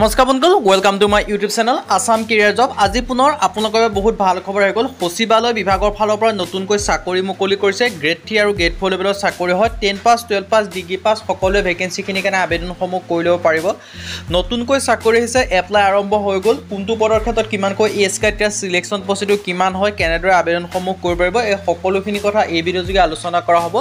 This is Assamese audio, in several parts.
নমস্কাৰ বন্ধুসকল, welcome to my YouTube channel Assam career job. আজি পুনৰ আপোনালোকৰ বহুত ভাল খবৰ আহি গ'ল। সচিবালয় বিভাগৰ ফালৰ পৰা নতুনকৈ চাকৰি মুকলি কৰিছে। গ্ৰেড 3 আৰু গ্ৰেড 4 লেভেলৰ চাকৰি হয়। 10 পাছ, 12 পাছ, ডিগ্ৰী পাছ সকলোৱে ভেকেঞ্চিখিনিৰ কাৰণে আবেদনসমূহ কৰি ল'ব পাৰিব। নতুনকৈ চাকৰি আহিছে, এপ্লাই আৰম্ভ হৈ গ'ল। কোনটো পদৰ ক্ষেত্ৰত কিমানকৈ এজ ক্ৰাইটেৰিয়া, চিলেকশ্যন প্ৰচিডিউৰ কিমান হয়, কেনেদৰে আবেদনসমূহ কৰিব পাৰিব, এই সকলোখিনি কথা এই ভিডিঅ' যোগে আলোচনা কৰা হ'ব।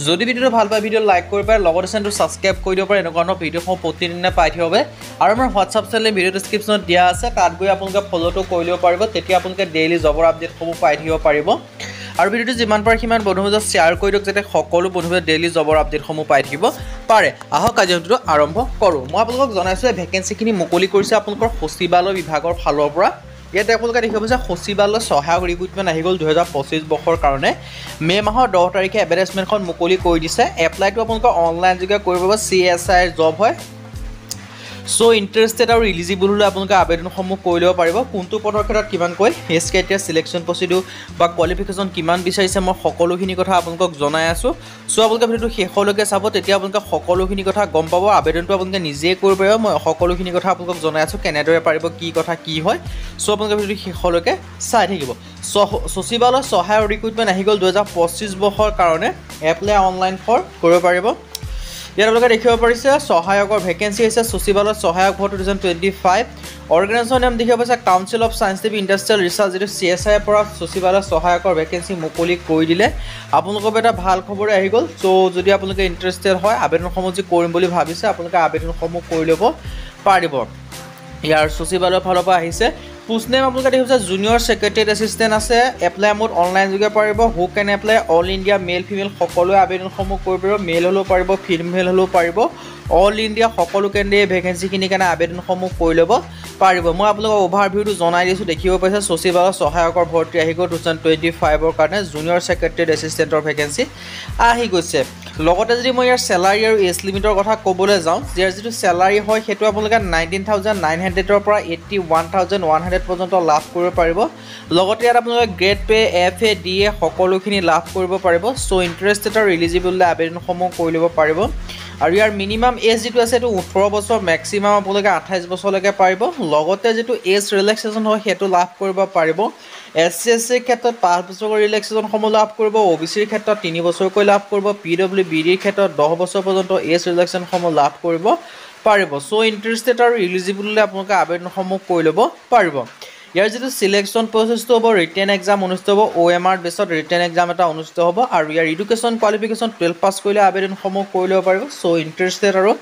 যদি ভিডিঅ'টো ভাল পায় ভিডিঅ' লাইক কৰিব পাৰে, লগতে চেনেলটো ছাবস্ক্ৰাইব কৰি দিব পাৰে। এনেকুৱা ধৰণৰ ভিডিঅ'সমূহ প্ৰতিদিনে পাই থাকিব বাবে। আৰু আমাৰ হোৱাটছআপ চেনেল ভিডিঅ' ডিছক্ৰিপশ্যনত দিয়া আছে, তাত গৈ আপোনালোকে ফ'ল'টো কৰি ল'ব পাৰিব। তেতিয়া আপোনালোকে ডেইলি জবৰ আপডেটসমূহ পাই থাকিব পাৰিব। আৰু ভিডিঅ'টো যিমান পাৰে সিমান বন্ধুৰ মাজত শ্বেয়াৰ কৰি দিয়ক, যাতে সকলো বন্ধুৱে ডেইলি জবৰ আপডেটসমূহ পাই থাকিব পাৰে। আহক আজি ভিডিঅ'টো আৰম্ভ কৰোঁ। মই আপোনালোকক জনাইছোঁ যে ভেকেঞ্চিখিনি মুকলি কৰিছে আপোনালোকৰ সচিবালয় বিভাগৰ ফালৰ পৰা। ইয়াতে আপোনালোকে দেখিব পাইছে সচিবালয় সহায়ক ৰিক্ৰুইটমেণ্ট আহি গ'ল 2025 বৰ্ষৰ কাৰণে। মে' মাহৰ 10 তাৰিখে এডভাৰটাইজমেণ্টখন মুকলি কৰি দিছে। এপ্লাইটো আপোনালোকৰ অনলাইন যোগে কৰিব পাৰিব। CSI জব হয়। চ' ইণ্টাৰেষ্টেড আৰু ইলিজিবল হ'লে আপোনালোকে আবেদনসমূহ কৰি ল'ব পাৰিব। কোনটো পদৰ ক্ষেত্ৰত কিমানকৈ এজ ক্ৰাইটেৰিয়া, চিলেকশ্যন প্ৰচিডিউৰ বা কোৱালিফিকেশ্যন কিমান বিচাৰিছে, মই সকলোখিনি কথা আপোনালোকক জনাই আছোঁ। চ' আপোনালোকে ভিডিঅ'টো শেষলৈকে চাব, তেতিয়া আপোনালোকে সকলোখিনি কথা গম পাব। আবেদনটো আপোনালোকে নিজেই কৰিব পাৰিব। মই সকলোখিনি কথা আপোনালোকক জনাই আছোঁ, কেনেদৰে পাৰিব, কি কথা কি হয়। চ' আপোনালোকে ভিডিঅ'টো শেষলৈকে চাই থাকিব। সচিবালয় সহায়ক ৰিক্ৰুইটমেণ্ট আহি গ'ল 2025 বৰ্ষৰ কাৰণে। এপ্লাই অনলাইন কৰিব পাৰিব। ইয়াত আপোনালোকে দেখিব পাৰিছে সহায়কৰ ভেকেঞ্চি হৈছে সচিবালয় সহায়ক ভোট 2025। অৰ্গেনাইজেশ্যনৰ নাম দেখিব পাইছে council of scientific industrial research, যিটো CSI পৰা সচিবালয় সহায়কৰ ভেকেঞ্চি মুকলি কৰি দিলে। আপোনালোকৰ এটা ভাল খবৰে আহি গ'ল। চ' যদি আপোনালোকে ইণ্টাৰেষ্টেড হয়, আবেদনসমূহ যদি কৰিম বুলি ভাবিছে, আপোনালোকে আবেদনসমূহ কৰি ল'ব পাৰিব। ইয়াৰ সচিবালয়ৰ ফালৰ পৰা আহিছে। পোষ্ট নেম আপোনালোকে দেখিছে জুনিয়ৰ ছেক্ৰেটেৰিয়েট এছিষ্টেণ্ট আছে। এপ্লাই মোড অনলাইন যোগে পাৰিব। Who can apply, all India male female সকলোৱে আবেদনসমূহ কৰিব পাৰিব। মেল হ'লেও পাৰিব, ফিমেল হ'লেও পাৰিব। অল ইণ্ডিয়া সকলো কেন্দ্ৰীয় ভেকেঞ্চিখিনিৰ কাৰণে আবেদনসমূহ কৰি ল'ব পাৰিব। মই আপোনালোকক অভাৰভিউটো জনাই দিছোঁ। দেখিব পাইছে সচিবালয় সহায়কৰ ভৰ্তি আহি গ'ল 2025ৰ কাৰণে। জুনিয়ৰ ছেক্ৰেটেৰিয়েট এছিষ্টেণ্টৰ ভেকেঞ্চি আহি গৈছে। লগতে যদি মই ইয়াৰ চেলাৰী আৰু এজ লিমিটৰ কথা ক'বলৈ যাওঁ, ইয়াৰ যিটো চেলাৰী হয় সেইটো আপোনালোকে 19,900ৰ পৰা 81,100 পৰ্যন্ত লাভ কৰিব পাৰিব। লগতে ইয়াত আপোনালোকে গ্ৰেড পে, FA, DA সকলোখিনি লাভ কৰিব পাৰিব। চ' ইণ্টাৰেষ্টেড আৰু ইলিজিবল আবেদনসমূহ কৰি ল'ব পাৰিব। আৰু ইয়াৰ মিনিমাম এজ যিটো আছে সেইটো 18 বছৰ, মেক্সিমাম আপোনালোকে 28 বছৰলৈকে পাৰিব। লগতে যিটো এজ ৰিলেক্সেশ্যন হয় সেইটো লাভ কৰিব পাৰিব। SC/SCৰ ক্ষেত্ৰত 5 বছৰৰ ৰিলেক্সেশ্যনসমূহ লাভ কৰিব। OBCৰ ক্ষেত্ৰত 3 বছৰকৈ লাভ কৰিব। PWBDৰ ক্ষেত্ৰত 10 বছৰ পৰ্যন্ত এজ ৰিলেক্সেশ্যনসমূহ লাভ কৰিব পাৰিব। চ' ইণ্টাৰেষ্টেড আৰু ইলিজিবল হ'লে আপোনালোকে আবেদনসমূহ কৰি ল'ব পাৰিব। ইয়াৰ যিটো চিলেকশ্যন প্ৰচেছটো হ'ব, ৰিটেন এক্সাম অনুষ্ঠিত হ'ব। OMR বেছত ৰিটেন এক্সাম এটা অনুষ্ঠিত হ'ব। আৰু ইয়াৰ এডুকেশ্যন কোৱালিফিকেশ্যন 12 পাছ কৰিলে আবেদনসমূহ কৰি ল'ব পাৰিব। চ' ইণ্টাৰেষ্টেড আৰু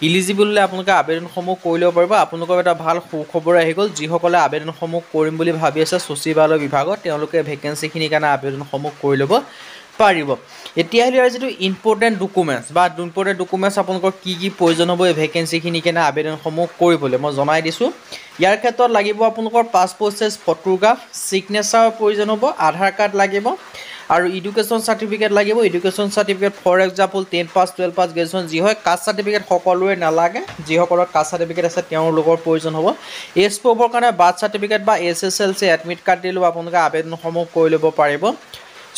ইলিজিবল হ'লে আপোনালোকে আবেদনসমূহ কৰি ল'ব পাৰিব। আপোনালোকৰ এটা ভাল সুখবৰ আহি গ'ল। যিসকলে আবেদনসমূহ কৰিম বুলি ভাবি আছে সচিবালয় বিভাগত, তেওঁলোকে ভেকেঞ্চিখিনিৰ কাৰণে আবেদনসমূহ কৰি ল'ব পাৰিব। এতিয়া ইয়াৰ যিটো ইম্পৰ্টেণ্ট ডকুমেণ্টছ আপোনালোকৰ কি কি প্ৰয়োজন হ'ব এই ভেকেঞ্চিখিনিৰ কাৰণে আবেদনসমূহ কৰিবলৈ, মই জনাই দিছোঁ। ইয়াৰ ক্ষেত্ৰত লাগিব আপোনালোকৰ পাছপ'ৰ্ট চাইজ ফটোগ্ৰাফ, ছিগনেচাৰৰ প্ৰয়োজন হ'ব, আধাৰ কাৰ্ড লাগিব আৰু এডুকেশ্যন চাৰ্টিফিকেট লাগিব। Education certificate for example 10 pass, 12 pass, graduation যি হয়। কাষ্ট চাৰ্টিফিকেট সকলোৰে নালাগে, যিসকলৰ কাষ্ট চাৰ্টিফিকেট আছে তেওঁলোকৰ প্ৰয়োজন হ'ব। এজ প্ৰুফৰ কাৰণে বাৰ্থ চাৰ্টিফিকেট বা SSLC এডমিট কাৰ্ড দিলেও আপোনালোকে আবেদনসমূহ কৰি ল'ব পাৰিব।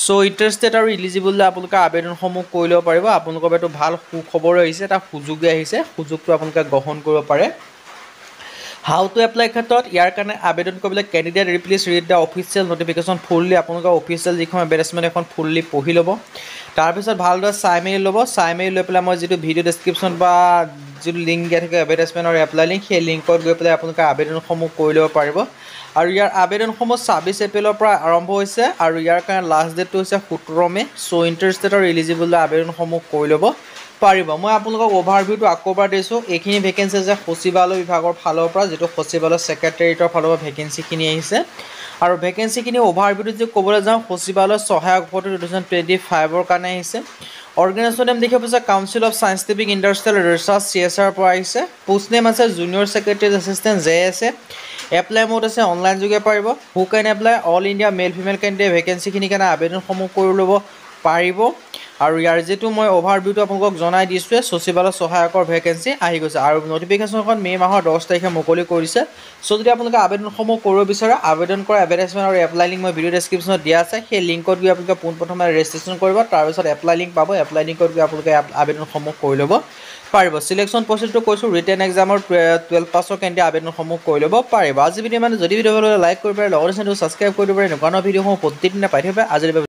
চ' ইণ্টাৰেষ্টেড আৰু ইলিজিবল আপোনালোকে আবেদনসমূহ কৰি ল'ব পাৰিব। আপোনালোকৰ এইটো ভাল সুখবৰ আহিছে, এটা সুযোগে আহিছে। সুযোগটো আপোনালোকে গ্ৰহণ কৰিব পাৰে। হাউ টু এপ্লাই ক্ষেত্ৰত ইয়াৰ কাৰণে আবেদন কৰিবলৈ candidate please read the official notification fully, আপোনালোকৰ অফিচিয়েল যিখন এডভাৰটাইজমেণ্ট এখন ফুললি পঢ়ি ল'ব। তাৰপিছত ভালদৰে চাই মেলি ল'ব। চাই মেলি লৈ পেলাই মই যিটো ভিডিঅ' ডেছক্ৰিপশ্যন বা যিটো লিংক দিয়া থাকে এডভাৰটাইজমেণ্ট আৰু এপ্লাই লিংক, সেই লিংকত গৈ পেলাই আপোনালোকে আবেদনসমূহ কৰি ল'ব পাৰিব। আৰু ইয়াৰ আবেদনসমূহ 26 এপ্ৰিলৰ পৰা আৰম্ভ হৈছে আৰু ইয়াৰ কাৰণে লাষ্ট ডেটটো হৈছে 17 মে'। চ' ইণ্টাৰেষ্টেড আৰু ইলিজিবল আবেদনসমূহ কৰি ল'ব পাৰিব। মই আপোনালোকক অভাৰভিউটো আকৌ এবাৰ দিছোঁ। এইখিনি ভেকেঞ্চি যে সচিবালয় বিভাগৰ ফালৰ পৰা, যিটো সচিবালয় ছেক্ৰেটেৰিয়েটৰ ফালৰ পৰা ভেকেঞ্চিখিনি আহিছে। আৰু ভেকেঞ্চিখিনি অভাৰভিউটো যদি ক'বলৈ যাওঁ, সচিবালয় সহায়ক ভোট 2025ৰ কাৰণে আহিছে। অৰ্গেনাইজেশ্যনৰ নাম দেখিব পাইছে council of scientific industrial research, CSIৰ পৰা আহিছে। পোষ্ট নেম আছে junior secretariat assistant, JSA। Apply mode আছে অনলাইন যোগে পাৰিব। Who can apply, all India male female candidate ভেকেঞ্চিখিনিৰ কাৰণে আবেদনসমূহ কৰি ল'ব পাৰিব। আৰু ইয়াৰ যিটো মই অভাৰভিউটো আপোনালোকক জনাই দিছোঁৱে সচিবালয় সহায়কৰ ভেকেঞ্চি আহি গৈছে আৰু নটিফিকেশ্যনখন মে' মাহৰ 10 তাৰিখে মুকলি কৰিছে চ' যদি আপোনালোকে আবেদনসমূহ কৰিব বিচাৰে আবেদন কৰা এডভাৰটাইজমেণ্ট আৰু এপ্লাই লিংক মই ভিডিঅ' ডেছক্ৰিপশ্যনত দিয়া আছে সেই লিংকত গৈ আপোনালোকে পোনপ্ৰথমে ৰেজিষ্ট্ৰেশ্যন কৰিব তাৰপিছত এপ্লাই লিংক পাব এপ্লাই লিংকত গৈ আপোনালোকে আবেদনসমূহ কৰি ল'ব পাৰিব চিলেকশ্যন প্ৰচেছটো কৈছোঁ ৰিটেন এক্সামৰ 12 পাছৰ কেন্দ্ৰীয় আবেদনসমূহ কৰি ল'ব পাৰিব আজি ভিডিঅ' মানে যদি ভিডিঅ' ভাল লাগে লাইক কৰিব পাৰে লগতে চেনেলটো ছাবস্ক্ৰাইব কৰি দিব পাৰে এনেকুৱা ভিডিঅ'সমূহ প্ৰতিদিনে পাই থাকিব আজিৰ